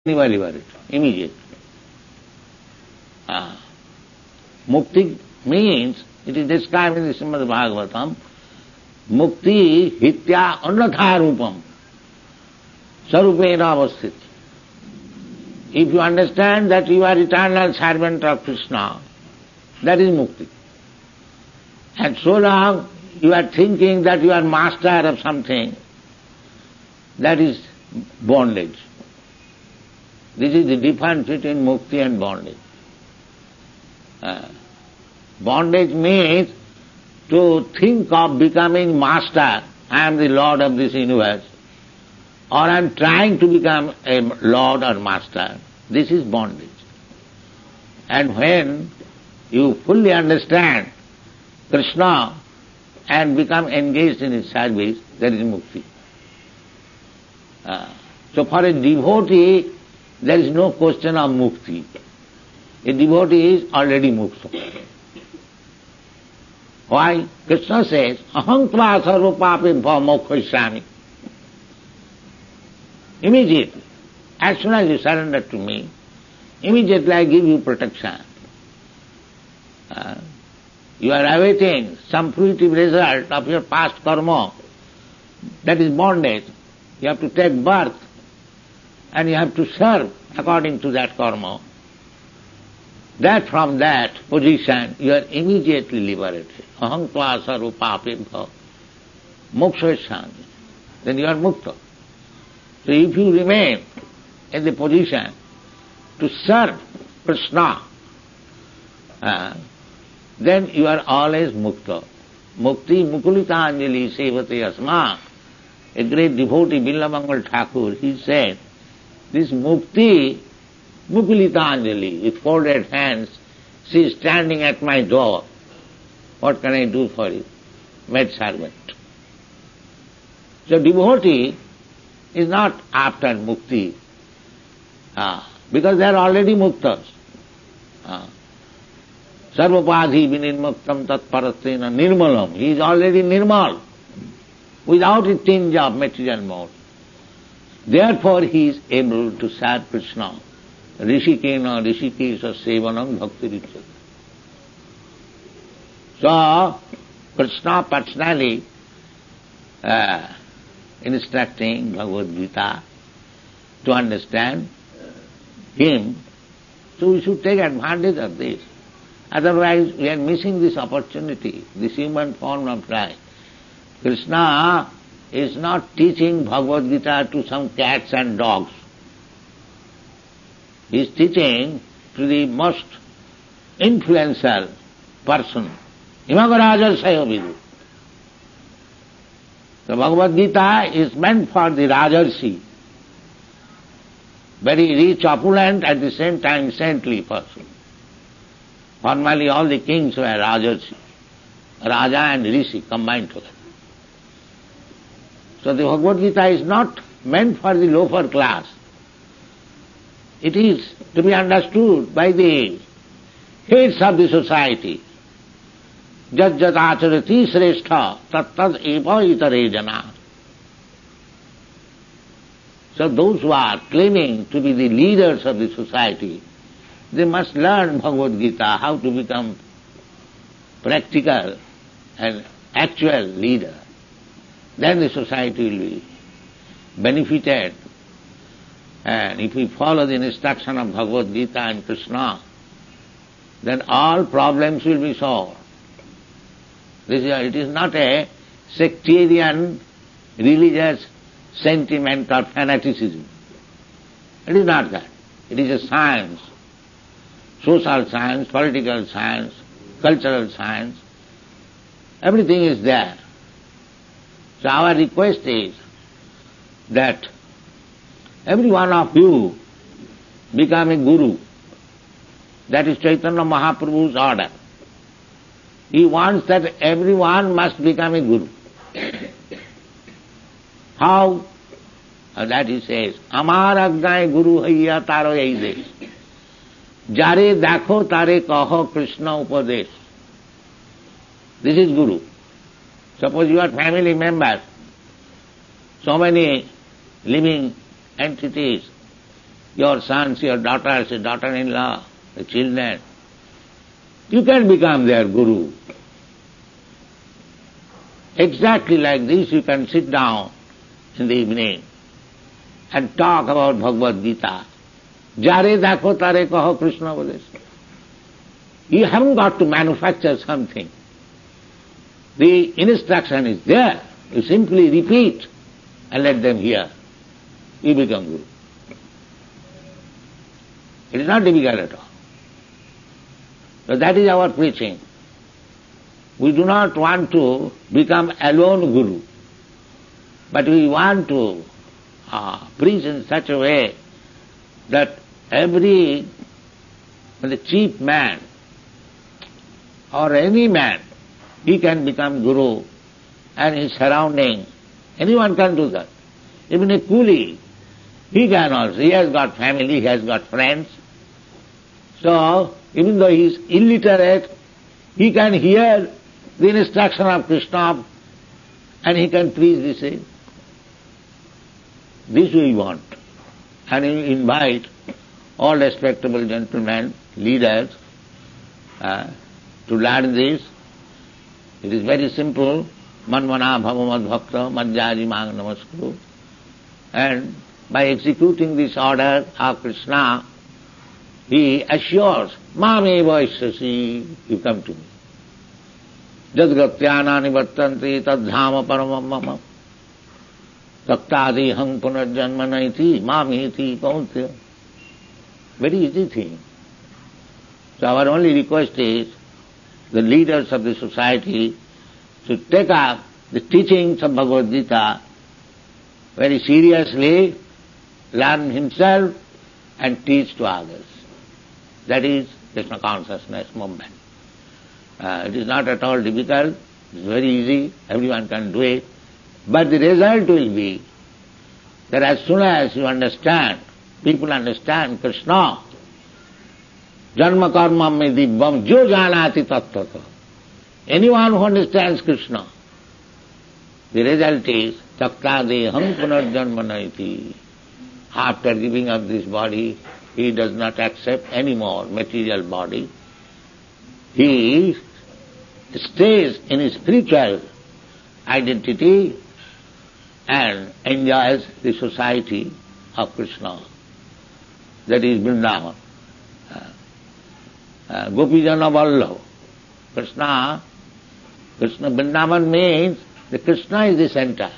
liberate immediately. Mukti means, it is described in the Srimad Bhagavatam, mukti hitya annatha rupam sarupena avasthit. If you understand that you are eternal servant of Krishna, that is mukti. And so long you are thinking that you are master of something, that is bondage. This is the difference between mukti and bondage. Bondage means to think of becoming master. I am the lord of this universe, or I am trying to become a lord or master. This is bondage. And when you fully understand Krishna and become engaged in his service, that is mukti. So for a devotee, there is no question of mukti. A devotee is already mukta. Why? Krishna says, aham tva sarva papebhyo mokshayami. Immediately, as soon as you surrender to me, immediately I give you protection. You are awaiting some fruitive result of your past karma. That is bondage. You have to take birth and you have to serve according to that karma. That from that position you are immediately liberated. Aham tva sarva papebhyo mokshayami. Then you are mukta. So if you remain in the position to serve Krishna, then you are always mukta. Mukti mukulita anjali sevate asma. A great devotee, Billamangal Thakur, he said, this mukti, mukulita anjali, with folded hands, she is standing at my door. What can I do for you? Maid servant. So devotee is not after mukti, because they are already muktas. Sarvapadhi vinirmuktam tatparasena nirmalam. He is already nirmal, without a tinge of material mode. Therefore he is able to serve Krishna. Rishikena rishikesha sevanam bhakti richata. So, Krishna personally instructing Bhagavad Gita to understand him, so we should take advantage of this. Otherwise we are missing this opportunity, this human form of life. Krishna is not teaching Bhagavad Gita to some cats and dogs. He is teaching to the most influential person, Imagaraja Sayovidu. The Bhagavad Gita is meant for the Rajarsi, very rich, opulent, at the same time saintly person. Formerly all the kings were Rajarsi, Raja and Rishi combined together. So the Bhagavad Gita is not meant for the lower class. It is to be understood by the heads of the society. Jat jat acharati srestha tat tad eva itare jana. So those who are claiming to be the leaders of the society, they must learn Bhagavad Gita, how to become practical and actual leader. Then the society will be benefited. And if we follow the instruction of Bhagavad Gita and Krishna, then all problems will be solved. It is not a sectarian religious sentiment or fanaticism. It is not that. It is a science, social science, political science, cultural science. Everything is there. So our request is that every one of you become a guru. That is Chaitanya Mahaprabhu's order. He wants that everyone must become a guru. How? That he says, Amar agnay guru haiya taro ei desh. Jare dakho tare kaho Krishna upadesh. This is guru. Suppose you are family members, so many living entities, your sons, your daughters, your daughter-in-law, the children. You can become their guru. Exactly like this you can sit down in the evening and talk about Bhagavad Gita. Jare dakho tare kaho Krishna Boles. You haven't got to manufacture something. The instruction is there. You simply repeat and let them hear. You become guru. It is not difficult at all. So that is our preaching. We do not want to become alone guru, but we want to preach in such a way that the chief man or any man, he can become guru, and his surrounding, anyone can do that. Even a coolie, he can also. He has got family, he has got friends. So, even though he is illiterate, he can hear the instruction of Krishna and he can preach the same. This we want. And we invite all respectable gentlemen, leaders, to learn this. It is very simple. Manmana bhava madbhakta madhyaji mang namaskuru. And by executing this order of Krishna, he assures, Mameva ishyasi, you come to me. Jadgatyana nivartanti tadhama paramam mama. Taktadi hang punarjanmanaiti mamiti kauntya. Very easy thing. So our only request is, the leaders of the society should take up the teachings of Bhagavad Gita very seriously, learn himself and teach to others. That is Krishna consciousness movement. It is not at all difficult, it is very easy, everyone can do it. But the result will be that as soon as you understand, people understand Krishna, janma karma me dibbam jo janati tattvata. Anyone who understands Krishna, the result is taktadeham punarjanmanaiti. After giving up this body, he does not accept any more material body. He stays in his spiritual identity and enjoys the society of Krishna. That is Vrindavan. Gopijana Vallabha. Krishna Vrindavan means that Krishna is the center.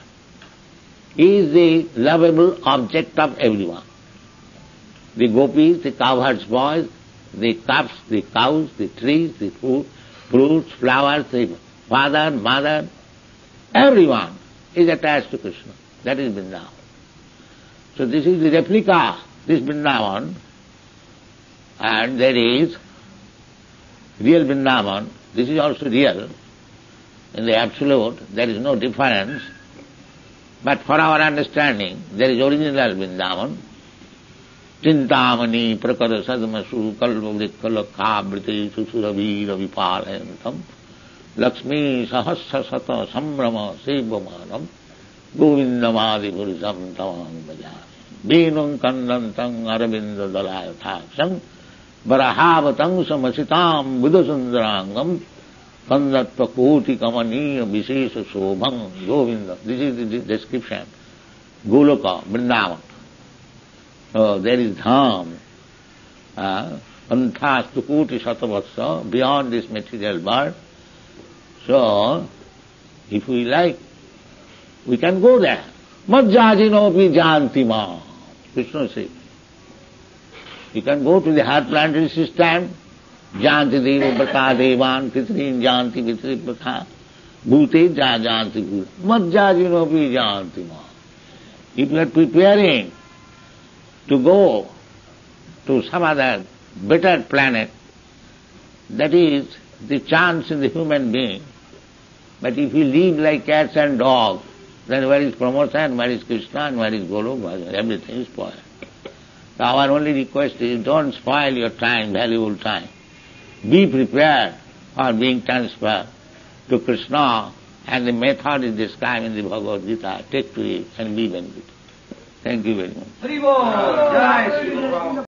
He is the lovable object of everyone. The gopis, the cowherds' boys, the calves, the cows, the trees, the fruits, flowers, the father, mother, everyone is attached to Krishna. That is Vrindavan. So this is the replica, this Vrindavan, and there is real Vrindavan. This is also real. In the absolute, there is no difference. But for our understanding, there is original Vrindavan. Chintamani prakara sadmasu kalvavrikkala khabriti susuravira vipalayantam Lakshmi sahasra sata sambrama sevamanam govindamadi purisam tamam bhajami venam kandantang aravinda dalayathaksam varahavatang samasitam buddhasundarangam kandatva koti kamaniya visesa sobham govinda. This is the description. Goloka, Vrindavan. So there is dham, antastu koti satavatsa, beyond this material world. So, if we like, we can go there. Majjajinopi janti ma. Krishna says. You can go to the heart planted system, janti deva brata devan, pitrin janti pitri brata, bhute ja janti bhute. Majjajinopi janti ma. If you are preparing to go to some other better planet, that is the chance in the human being. But if you live like cats and dogs, then where is promotion, where is Krishna, and where is Golok? Everything is spoiled. So our only request is, don't spoil your time, valuable time. Be prepared for being transferred to Krishna, and the method is described in the Bhagavad Gita. Take to it and be benefited. Thank you very much. Hari Bol. Jai Sri Guru.